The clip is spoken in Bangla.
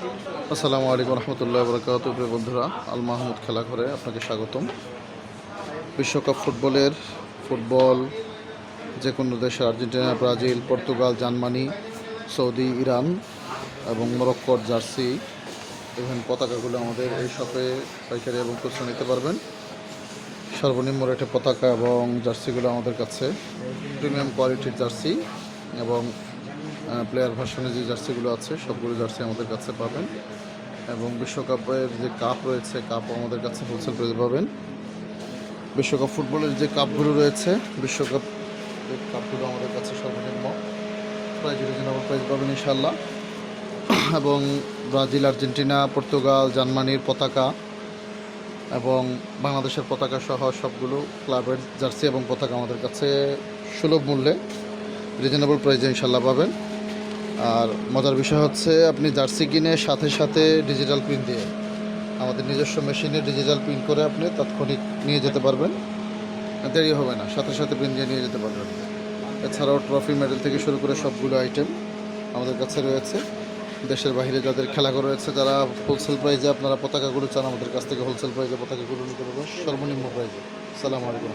আসসালামু আলাইকুম রহমতুল্লাহ বরকাত। প্রিয় বন্ধুরা, আল মাহমুদ খেলা ঘরে আপনাকে স্বাগতম। বিশ্বকাপ ফুটবল যে কোনো দেশে Argentina, Brazil, Portugal, Germany, Saudi, Iran এবং মরক্কোর জার্সি ইভেন পতাকাগুলো আমাদের এই শপে পাইকারি এবং খুচরা নিতে পারবেন। সর্বনিম্ন রেটে পতাকা এবং জার্সিগুলো আমাদের কাছে প্রিমিয়াম কোয়ালিটির জার্সি এবং প্লেয়ার ভার্সনে যে জার্সিগুলো আছে সবগুলো জার্সি আমাদের কাছে পাবেন। এবং বিশ্বকাপের যে কাপ রয়েছে কাপও আমাদের কাছে হোলসেল প্রাইসে পাবেন। বিশ্বকাপ ফুটবলের যে কাপগুলো রয়েছে বিশ্বকাপ কাপগুলো আমাদের কাছে সর্বনিম্ন প্রাইস রিজনেবল প্রাইস পাবেন ইনশাল্লাহ। এবং ব্রাজিল, আর্জেন্টিনা, পর্তুগাল, জার্মানির পতাকা এবং বাংলাদেশের পতাকা সহ সবগুলো ক্লাবের জার্সি এবং পতাকা আমাদের কাছে সুলভ মূল্যে রিজনেবল প্রাইসে ইনশাল্লাহ পাবেন। আর মজার বিষয় হচ্ছে আপনি জার্সি কিনে সাথে সাথে ডিজিটাল প্রিন্ট দিয়ে আমাদের নিজস্ব মেশিনে ডিজিটাল প্রিন্ট করে আপনি তাৎক্ষণিক নিয়ে যেতে পারবেন, দেরি হবে না, সাথে সাথে প্রিন্ট দিয়ে নিয়ে যেতে পারবেন। এছাড়াও ট্রফি, মেডেল থেকে শুরু করে সবগুলো আইটেম আমাদের কাছে রয়েছে। দেশের বাইরে যাদের খেলাঘর রয়েছে, যারা হোলসেল প্রাইসে আপনারা পতাকাগুলো চান আমাদের কাছ থেকে হোলসেল প্রাইসে পতাকাগুলো নিতে পারবেন সর্বনিম্ন প্রাইসে। আসসালামু আলাইকুম।